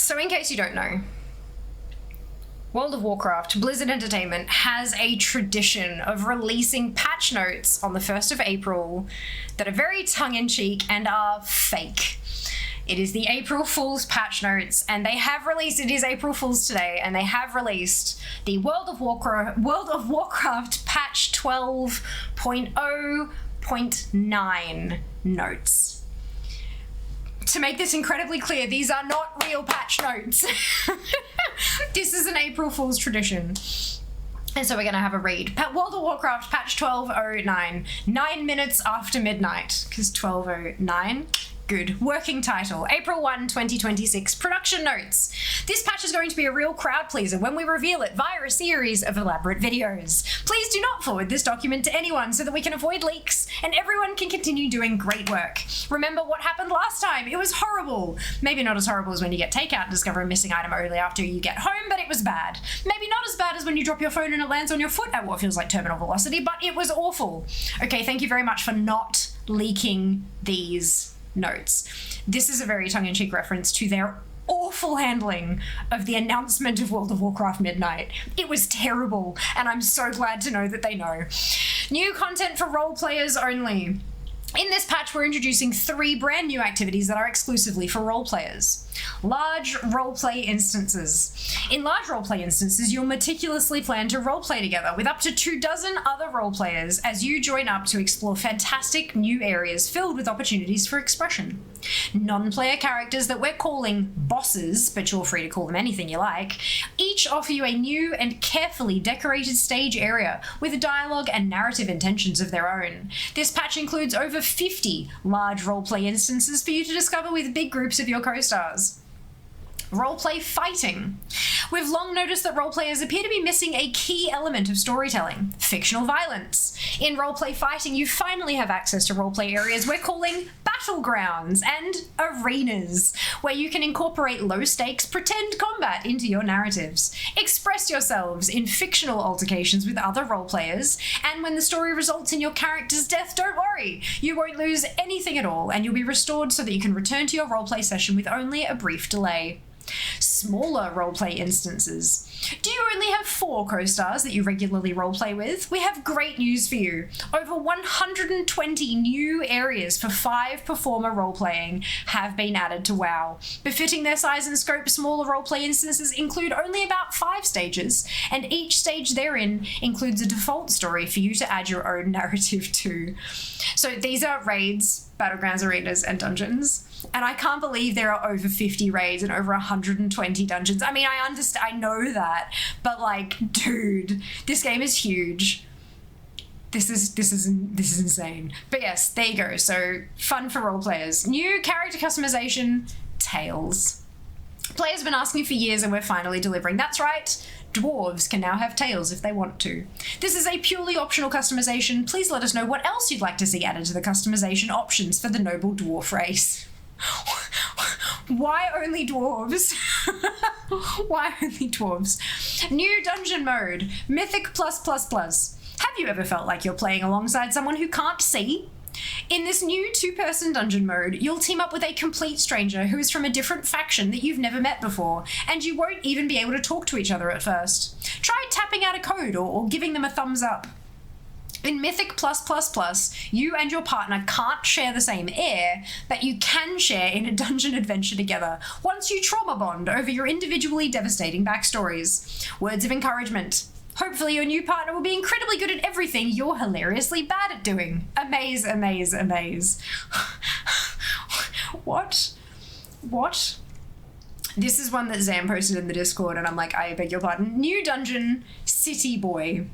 So in case you don't know, World of Warcraft, Blizzard Entertainment has a tradition of releasing patch notes on the 1st of April that are very tongue-in-cheek and are fake. It is the April Fool's patch notes, and they have released, it is April Fool's today, and they have released the World of Warcraft patch 12.0.9 notes. To make this incredibly clear, these are not real patch notes. This is an April Fool's tradition. And so we're going to have a read. World of Warcraft patch 12.09, 9 minutes after midnight, because 12.09. Good. Working title, April 1, 2026. Production notes. This patch is going to be a real crowd pleaser when we reveal it via a series of elaborate videos. Please do not forward this document to anyone so that we can avoid leaks and everyone can continue doing great work. Remember what happened last time? It was horrible. Maybe not as horrible as when you get takeout and discover a missing item only after you get home, but it was bad. Maybe not as bad as when you drop your phone and it lands on your foot at what feels like terminal velocity, but it was awful. Okay, thank you very much for not leaking these notes. This is a very tongue-in-cheek reference to their awful handling of the announcement of World of Warcraft Midnight. It was terrible, and I'm so glad to know that they know. New content for role players only. In this patch, we're introducing 3 brand new activities that are exclusively for role players. Large roleplay instances. In large roleplay instances, you'll meticulously plan to roleplay together with up to 24 other role players as you join up to explore fantastic new areas filled with opportunities for expression. Non-player characters that we're calling bosses, but you're free to call them anything you like, each offer you a new and carefully decorated stage area with dialogue and narrative intentions of their own. This patch includes over 50 large roleplay instances for you to discover with big groups of your co-stars. Roleplay fighting. We've long noticed that roleplayers appear to be missing a key element of storytelling, fictional violence. In roleplay fighting, you finally have access to roleplay areas we're calling battlegrounds and arenas, where you can incorporate low-stakes pretend combat into your narratives. Express yourselves in fictional altercations with other roleplayers, and when the story results in your character's death, don't worry, you won't lose anything at all, and you'll be restored so that you can return to your roleplay session with only a brief delay. Smaller roleplay instances. Do you only have 4 co-stars that you regularly roleplay with? We have great news for you. Over 120 new areas for 5 performer roleplaying have been added to WoW. Befitting their size and scope, smaller roleplay instances include only about 5 stages, and each stage therein includes a default story for you to add your own narrative to. So these are raids, battlegrounds, arenas, and dungeons. And I can't believe there are over 50 raids and over 120 dungeons. I mean, I know that, but like, dude, this game is huge. This is insane. But yes, there you go. So fun for role players. New character customization, tails. Players have been asking for years and we're finally delivering. That's right. Dwarves can now have tails if they want to. This is a purely optional customization. Please let us know what else you'd like to see added to the customization options for the noble dwarf race. Why only dwarves? Why only dwarves? New dungeon mode, Mythic +++. Have you ever felt like you're playing alongside someone who can't see? In this new 2-person dungeon mode, you'll team up with a complete stranger who is from a different faction that you've never met before, and you won't even be able to talk to each other at first. Try tapping out a code or giving them a thumbs up. In Mythic +++, you and your partner can't share the same air, but you can share in a dungeon adventure together once you trauma bond over your individually devastating backstories. Words of encouragement. Hopefully your new partner will be incredibly good at everything you're hilariously bad at doing. Amaze, amaze, amaze. What? This is one that Zam posted in the Discord and I'm like, I beg your pardon. New dungeon, City Boy.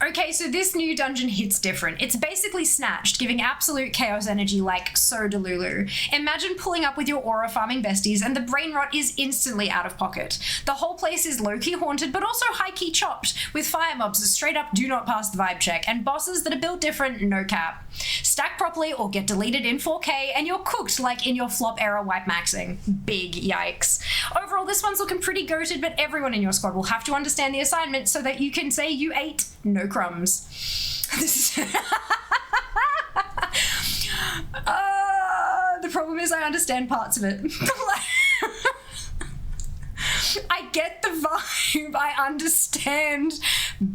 Okay, so this new dungeon hits different. It's basically Snatched, giving absolute chaos energy like so Delulu. Imagine pulling up with your aura farming besties and the brain rot is instantly out of pocket. The whole place is low-key haunted, but also high-key chopped, with fire mobs that straight up do not pass the vibe check, and bosses that are built different, no cap. Stack properly or get deleted in 4K, and you're cooked like in your flop era wipe maxing. Big yikes. Overall, this one's looking pretty goated, but everyone in your squad will have to understand the assignment so that you can say you ate no crumbs. This is the problem is I understand parts of it. I get the vibe. I understand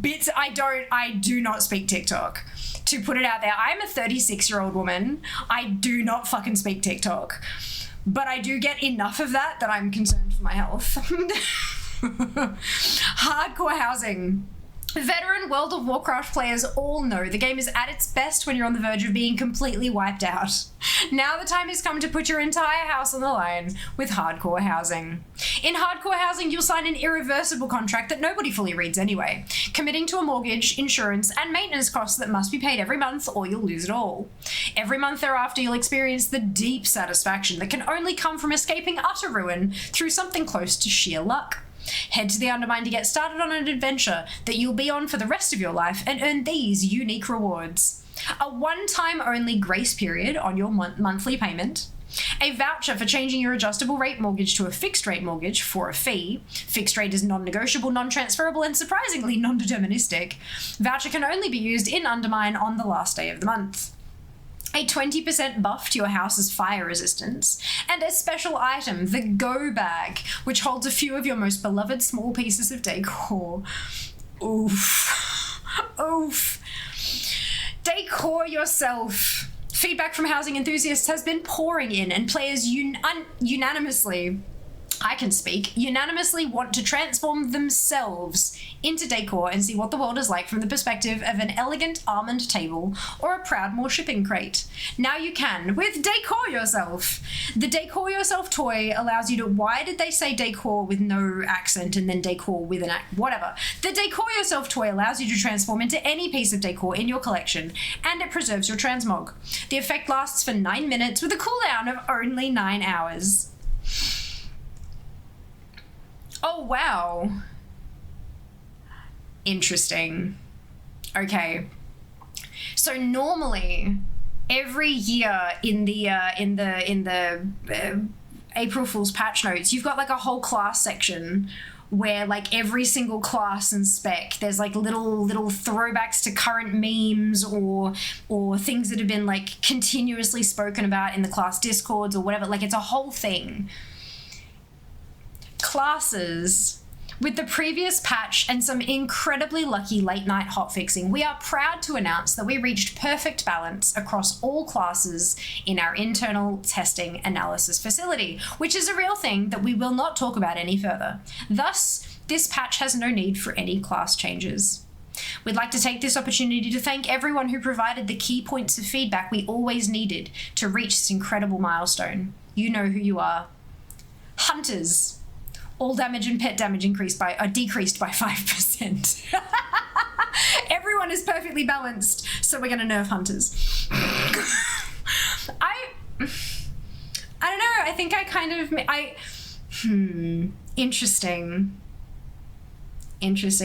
bits. I do not speak TikTok. To put it out there, I'm a 36-year-old woman. I do not fucking speak TikTok. But I do get enough of that I'm concerned for my health. Hardcore housing. Veteran World of Warcraft players all know the game is at its best when you're on the verge of being completely wiped out. Now the time has come to put your entire house on the line with hardcore housing. In hardcore housing, you'll sign an irreversible contract that nobody fully reads anyway, committing to a mortgage, insurance, and maintenance costs that must be paid every month or you'll lose it all. Every month thereafter, you'll experience the deep satisfaction that can only come from escaping utter ruin through something close to sheer luck. Head to the Undermine to get started on an adventure that you'll be on for the rest of your life and earn these unique rewards. A one-time only grace period on your monthly payment, a voucher for changing your adjustable rate mortgage to a fixed rate mortgage for a fee. Fixed rate is non-negotiable, non-transferable, and surprisingly non-deterministic. Voucher can only be used in Undermine on the last day of the month. A 20% buff to your house's fire resistance, and a special item, the Go Bag, which holds a few of your most beloved small pieces of decor. Oof. Oof. Decor Yourself. Feedback from housing enthusiasts has been pouring in, and players unanimously want to transform themselves into decor and see what the world is like from the perspective of an elegant almond table or a Proudmoore shipping crate. Now you can with Decor Yourself. The Decor Yourself toy allows you to... Why did they say decor with no accent and then decor with an whatever? The Decor Yourself toy allows you to transform into any piece of decor in your collection, and it preserves your transmog. The effect lasts for 9 minutes with a cooldown of only 9 hours. Oh, wow. Interesting. Okay. So normally, every year in the April Fool's patch notes, you've got like a whole class section where like every single class and spec, there's like little throwbacks to current memes or things that have been like continuously spoken about in the class discords or whatever. Like it's a whole thing. Classes. With the previous patch and some incredibly lucky late night hotfixing, we are proud to announce that we reached perfect balance across all classes in our internal testing analysis facility, which is a real thing that we will not talk about any further. Thus, this patch has no need for any class changes. We'd like to take this opportunity to thank everyone who provided the key points of feedback we always needed to reach this incredible milestone. You know who you are. Hunters. All damage and pet damage decreased by 5%. Everyone is perfectly balanced, so we're gonna nerf hunters. I don't know. I think I kind of interesting.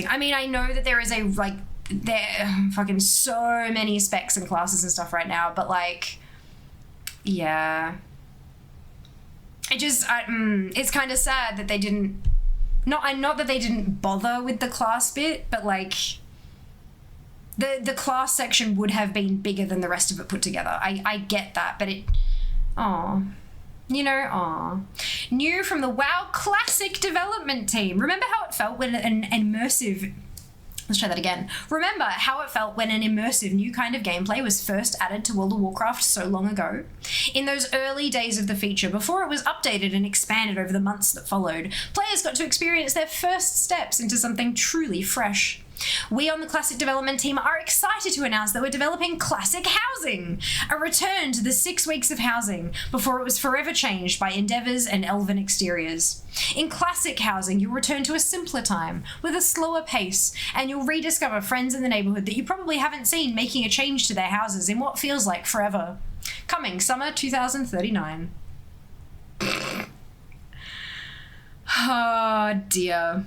I mean, I know that there is fucking so many specs and classes and stuff right now, but like, yeah. It's kind of sad that they didn't, not that they didn't bother with the class bit, but like the class section would have been bigger than the rest of it put together. I get that, but New from the WoW Classic development team. Remember how it felt when an immersive... Let's try that again. Remember how it felt when an immersive new kind of gameplay was first added to World of Warcraft so long ago? In those early days of the feature, before it was updated and expanded over the months that followed, players got to experience their first steps into something truly fresh. We on the Classic development team are excited to announce that we're developing Classic Housing, a return to the 6 weeks of housing before it was forever changed by endeavours and elven exteriors. In Classic Housing, you'll return to a simpler time with a slower pace, and you'll rediscover friends in the neighbourhood that you probably haven't seen making a change to their houses in what feels like forever. Coming summer 2039. Oh dear.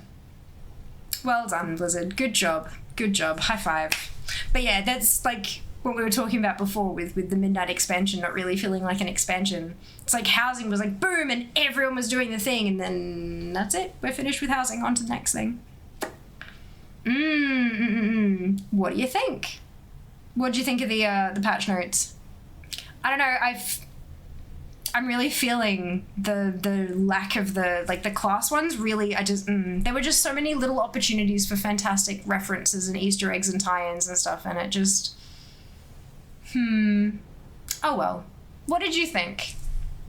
Well done, Blizzard. Good job. High five. But yeah, that's like what we were talking about before with the Midnight expansion not really feeling like an expansion. It's like housing was like boom and everyone was doing the thing, and then that's it. We're finished with housing. On to the next thing. What do you think? What do you think of the patch notes? I don't know. I'm really feeling the lack of the class ones. Really, there were just so many little opportunities for fantastic references and Easter eggs and tie-ins and stuff, and it just, oh well. What did you think?